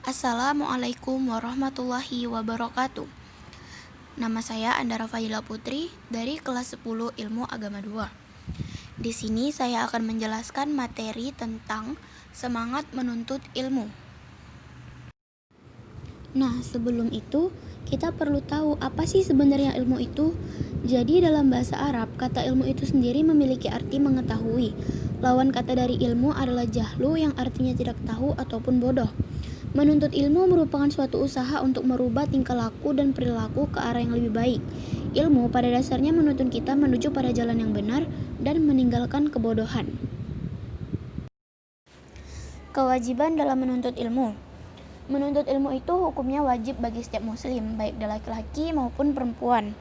Assalamualaikum warahmatullahi wabarakatuh. Nama saya Andara Fadila Putri dari kelas 10 Ilmu Agama 2. Di sini saya akan menjelaskan materi tentang semangat menuntut ilmu. Nah, sebelum itu kita perlu tahu apa sih sebenarnya ilmu itu. Jadi dalam bahasa Arab, kata ilmu itu sendiri memiliki arti mengetahui. Lawan kata dari ilmu adalah jahlu yang artinya tidak tahu ataupun bodoh. Menuntut ilmu merupakan suatu usaha untuk merubah tingkah laku dan perilaku ke arah yang lebih baik. Ilmu pada dasarnya menuntun kita menuju pada jalan yang benar dan meninggalkan kebodohan. Kewajiban dalam menuntut ilmu. Menuntut ilmu itu hukumnya wajib bagi setiap muslim, baik laki-laki maupun perempuan.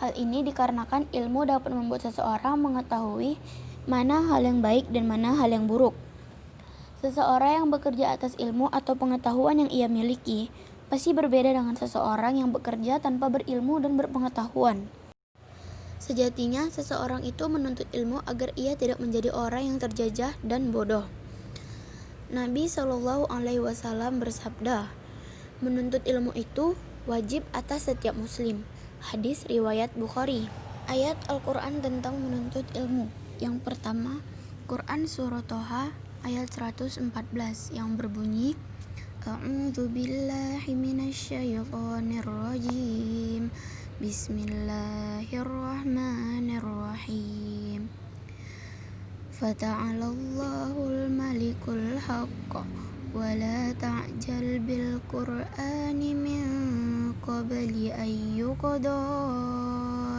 Hal ini dikarenakan ilmu dapat membuat seseorang mengetahui mana hal yang baik dan mana hal yang buruk. Seseorang yang bekerja atas ilmu atau pengetahuan yang ia miliki pasti berbeda dengan seseorang yang bekerja tanpa berilmu dan berpengetahuan. Sejatinya, seseorang itu menuntut ilmu agar ia tidak menjadi orang yang terjajah dan bodoh. Nabi SAW bersabda, menuntut ilmu itu wajib atas setiap muslim. Hadis riwayat Bukhari. Ayat Al-Quran tentang menuntut ilmu. Yang pertama, Quran Surah Toha ayat 114 yang berbunyi, A'udzu billahi minasyaitonir rajim. Bismillahirrahmanirrahim. Fata'alallahul malikul haqq wa la ta'jal bil qur'ani min qabli an yuqda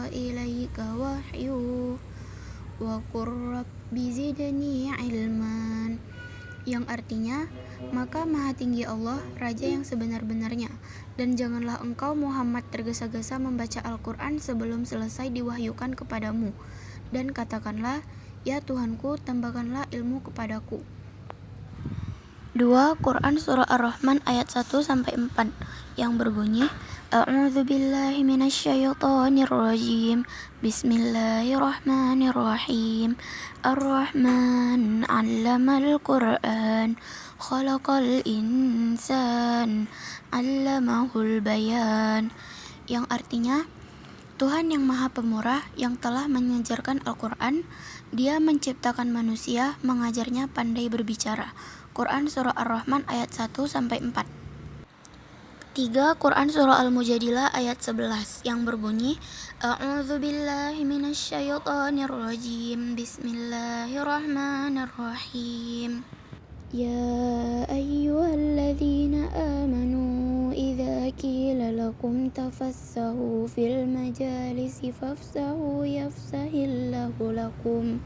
ilaika wahyu wa qur rabbi zidni ilman, yang artinya, maka maha tinggi Allah, Raja yang sebenar-benarnya, dan janganlah engkau Muhammad tergesa-gesa membaca Al-Quran sebelum selesai diwahyukan kepadamu, dan katakanlah, ya Tuhanku, tambahkanlah ilmu kepadaku. 2. Quran Surah Ar-Rahman ayat 1-4 yang berbunyi, A'udzu billahi minasyaitonir rajim. Bismillahirrahmanirrahim. Ar-Rahman 'allamal Qur'an. Khalaqal insan 'allamahul bayan. Yang artinya, Tuhan yang Maha Pemurah yang telah mengajarkan Al-Quran, Dia menciptakan manusia, mengajarnya pandai berbicara. Quran Surah Ar-Rahman ayat 1-4. 3. Quran Surah Al-Mujadilah ayat 11 yang berbunyi, A'udzu billahi minasyaitonir rajim. Bismillahirrahmanirrahim. Ya ayyuhalladzina amanu idza qila lakum tafassahu fil majalisi fafsahu yafsahillahu lakum.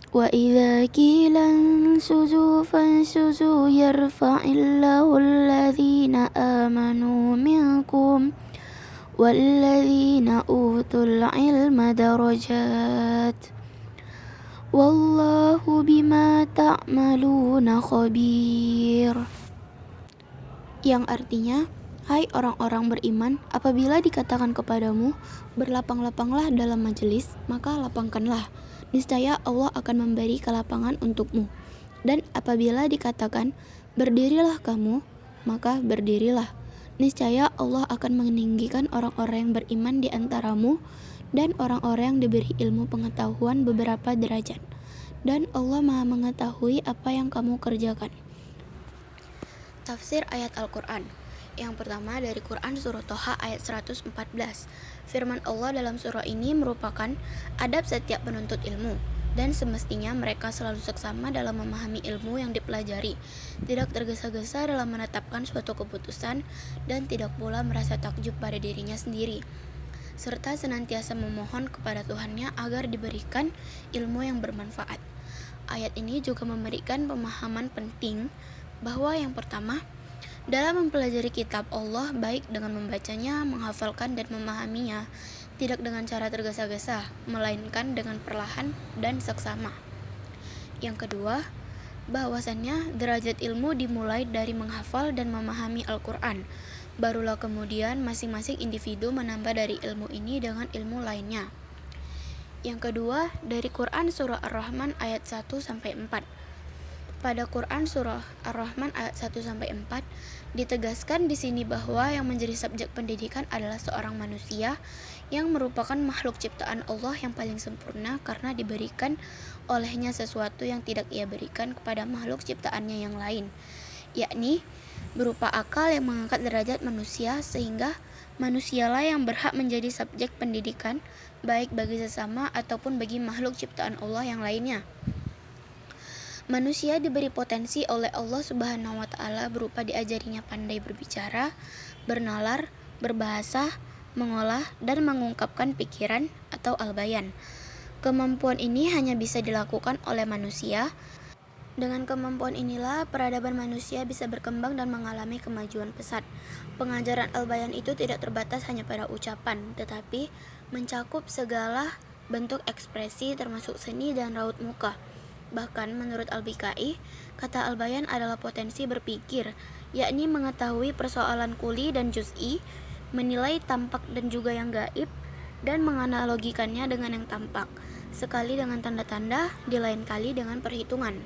Wa idza qila ansuzu fansuzu yarfa'illahu alladzina amanu minkum walladzina utul ilma darajat. Wallahu bima ta'maluna khabir. Yang artinya, hai orang-orang beriman, apabila dikatakan kepadamu, berlapang-lapanglah dalam majelis, maka lapangkanlah. Niscaya Allah akan memberi kelapangan untukmu. Dan apabila dikatakan, berdirilah kamu, maka berdirilah. Niscaya Allah akan meninggikan orang-orang yang beriman di antaramu dan orang-orang yang diberi ilmu pengetahuan beberapa derajat. Dan Allah Maha mengetahui apa yang kamu kerjakan. Tafsir ayat Al-Quran. Yang pertama dari Quran Surah Toha ayat 114. Firman Allah dalam surah ini merupakan adab setiap penuntut ilmu, dan semestinya mereka selalu seksama dalam memahami ilmu yang dipelajari, tidak tergesa-gesa dalam menetapkan suatu keputusan, dan tidak pula merasa takjub pada dirinya sendiri, serta senantiasa memohon kepada Tuhannya agar diberikan ilmu yang bermanfaat. Ayat ini juga memberikan pemahaman penting bahwa yang pertama, dalam mempelajari kitab Allah baik dengan membacanya, menghafalkan dan memahaminya, tidak dengan cara tergesa-gesa, melainkan dengan perlahan dan seksama. Yang kedua, bahwasannya derajat ilmu dimulai dari menghafal dan memahami Al-Quran. Barulah kemudian masing-masing individu menambah dari ilmu ini dengan ilmu lainnya. Yang kedua, dari Quran Surah Ar-Rahman ayat 1-4. Pada Quran surah Ar-Rahman ayat 1-4 ditegaskan di sini bahwa yang menjadi subjek pendidikan adalah seorang manusia yang merupakan makhluk ciptaan Allah yang paling sempurna karena diberikan olehnya sesuatu yang tidak ia berikan kepada makhluk ciptaannya yang lain, yakni berupa akal yang mengangkat derajat manusia sehingga manusialah yang berhak menjadi subjek pendidikan baik bagi sesama ataupun bagi makhluk ciptaan Allah yang lainnya. Manusia diberi potensi oleh Allah Subhanahu wa Ta'ala berupa diajarinya pandai berbicara, bernalar, berbahasa, mengolah, dan mengungkapkan pikiran atau al-bayan. Kemampuan ini hanya bisa dilakukan oleh manusia. Dengan kemampuan inilah peradaban manusia bisa berkembang dan mengalami kemajuan pesat. Pengajaran al-bayan itu tidak terbatas hanya pada ucapan, tetapi mencakup segala bentuk ekspresi termasuk seni dan raut muka. Bahkan menurut Al-Bikai, kata al-bayan adalah potensi berpikir, yakni mengetahui persoalan kuli dan juz'i, menilai tampak dan juga yang gaib, dan menganalogikannya dengan yang tampak, sekali dengan tanda-tanda, di lain kali dengan perhitungan.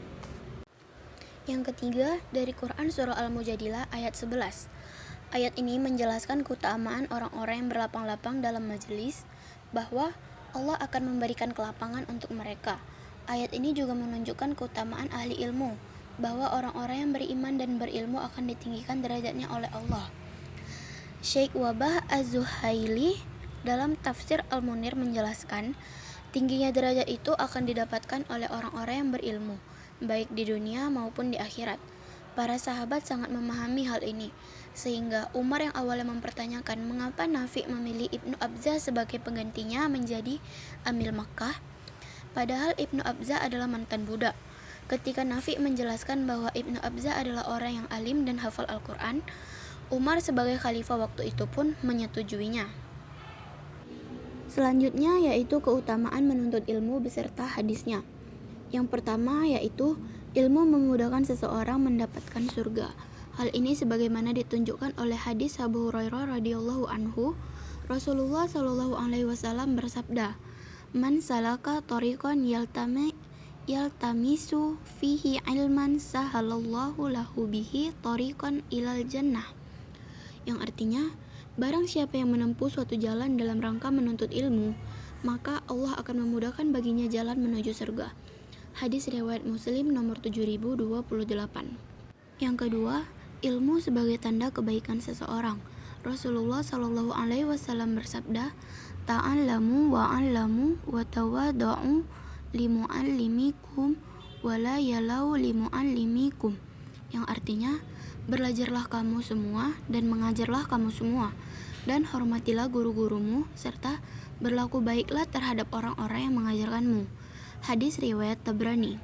Yang ketiga, dari Quran surah Al-Mujadilah ayat 11. Ayat ini menjelaskan keutamaan orang-orang yang berlapang-lapang dalam majelis, bahwa Allah akan memberikan kelapangan untuk mereka. Ayat ini juga menunjukkan keutamaan ahli ilmu, bahwa orang-orang yang beriman dan berilmu akan ditinggikan derajatnya oleh Allah. Syekh Wabah Az-Zuhaili dalam tafsir Al-Munir menjelaskan, tingginya derajat itu akan didapatkan oleh orang-orang yang berilmu, baik di dunia maupun di akhirat. Para sahabat sangat memahami hal ini, sehingga Umar yang awalnya mempertanyakan mengapa Nafi memilih Ibnu Abza sebagai penggantinya menjadi Amil Makkah, padahal Ibnu Abza adalah mantan budak. Ketika Nafi menjelaskan bahwa Ibnu Abza adalah orang yang alim dan hafal Al-Quran, Umar sebagai khalifah waktu itu pun menyetujuinya. Selanjutnya yaitu keutamaan menuntut ilmu beserta hadisnya. Yang pertama yaitu ilmu memudahkan seseorang mendapatkan surga. Hal ini sebagaimana ditunjukkan oleh hadis Abu Hurairah radhiyallahu anhu, Rasulullah shallallahu alaihi wasallam bersabda, "Man salaka thariqan yaltamisu fihi ilman sahalallahu lahu bihi thariqan ilal jannah." Yang artinya, barang siapa yang menempuh suatu jalan dalam rangka menuntut ilmu, maka Allah akan memudahkan baginya jalan menuju surga. Hadis riwayat Muslim nomor 7028. Yang kedua, ilmu sebagai tanda kebaikan seseorang. Rasulullah shallallahu alaihi wasallam bersabda, "Ta'allamu wa'allamu wa tawada'u limu'allimikum wa la yalau limu'allimikum." Yang artinya, belajarlah kamu semua dan mengajarlah kamu semua, dan hormatilah guru-gurumu, serta berlaku baiklah terhadap orang-orang yang mengajarkanmu. Hadis riwayat Tabrani.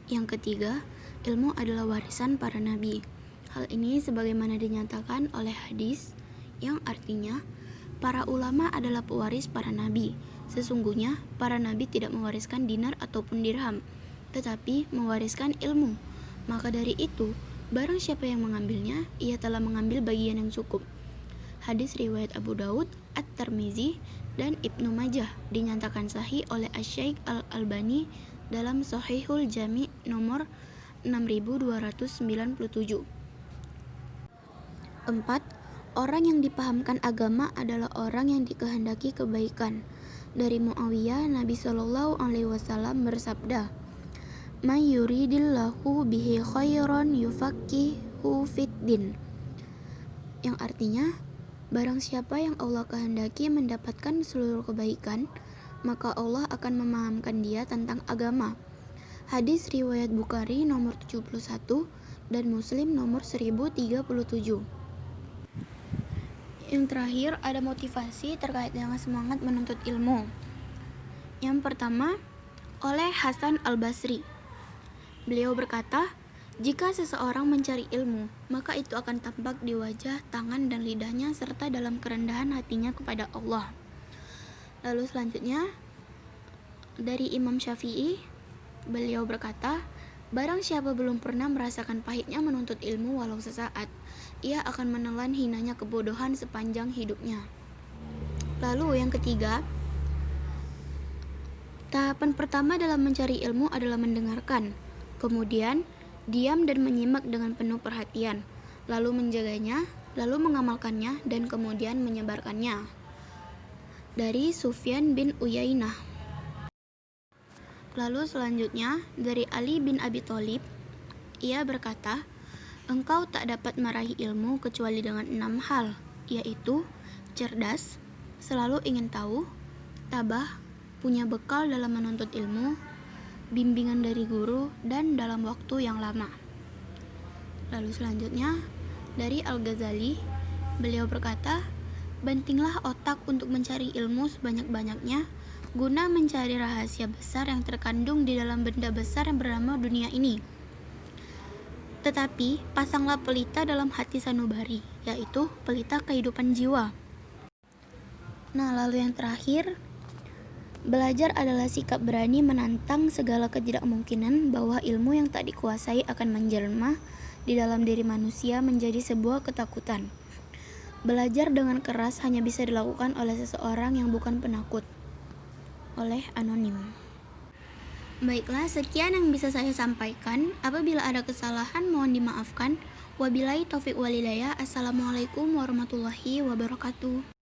Yang ketiga, ilmu adalah warisan para nabi. Hal ini sebagaimana dinyatakan oleh hadis yang artinya, para ulama adalah pewaris para nabi. Sesungguhnya, para nabi tidak mewariskan dinar ataupun dirham, tetapi mewariskan ilmu. Maka dari itu, barang siapa yang mengambilnya, ia telah mengambil bagian yang cukup. Hadis riwayat Abu Daud, At-Tirmizi, dan Ibnu Majah dinyatakan sahih oleh Asy-Syaikh Al-Albani dalam Shahihul Jami' nomor 6297. 4. Orang yang dipahamkan agama adalah orang yang dikehendaki kebaikan. Dari Muawiyah, Nabi Shallallahu alaihi wasallam bersabda, "May yuridillahu bihi khairan yufaqihu fiddin." Yang artinya, barang siapa yang Allah kehendaki mendapatkan seluruh kebaikan, maka Allah akan memahamkan dia tentang agama. Hadis riwayat Bukhari nomor 71 dan Muslim nomor 1037. Yang terakhir, ada motivasi terkait dengan semangat menuntut ilmu. Yang pertama, oleh Hasan Al-Basri. Beliau berkata, jika seseorang mencari ilmu, maka itu akan tampak di wajah, tangan, dan lidahnya serta dalam kerendahan hatinya kepada Allah. Lalu selanjutnya, dari Imam Syafi'i, beliau berkata, barang siapa belum pernah merasakan pahitnya menuntut ilmu walau sesaat, ia akan menelan hinanya kebodohan sepanjang hidupnya. Lalu yang ketiga, Tahapan pertama dalam mencari ilmu adalah mendengarkan, kemudian diam dan menyimak dengan penuh perhatian, lalu menjaganya, lalu mengamalkannya, dan kemudian menyebarkannya. Dari Sufyan bin Uyainah. Lalu selanjutnya dari Ali bin Abi Thalib, ia berkata, "Engkau tak dapat meraih ilmu kecuali dengan 6 hal, yaitu cerdas, selalu ingin tahu, tabah, punya bekal dalam menuntut ilmu, bimbingan dari guru, dan dalam waktu yang lama." Lalu selanjutnya dari Al-Ghazali, beliau berkata, "Bantinglah otak untuk mencari ilmu sebanyak-banyaknya, guna mencari rahasia besar yang terkandung di dalam benda besar yang bernama dunia ini. Tetapi pasanglah pelita dalam hati sanubari, yaitu pelita kehidupan jiwa." Nah, lalu yang terakhir, belajar adalah sikap berani menantang segala ketidakmungkinan bahwa ilmu yang tak dikuasai akan menjelma di dalam diri manusia menjadi sebuah ketakutan. Belajar dengan keras hanya bisa dilakukan oleh seseorang yang bukan penakut. Oleh Anonim. Baiklah, sekian yang bisa saya sampaikan. Apabila ada kesalahan, mohon dimaafkan. Wabillahi taufiq walhidayah. Assalamualaikum warahmatullahi wabarakatuh.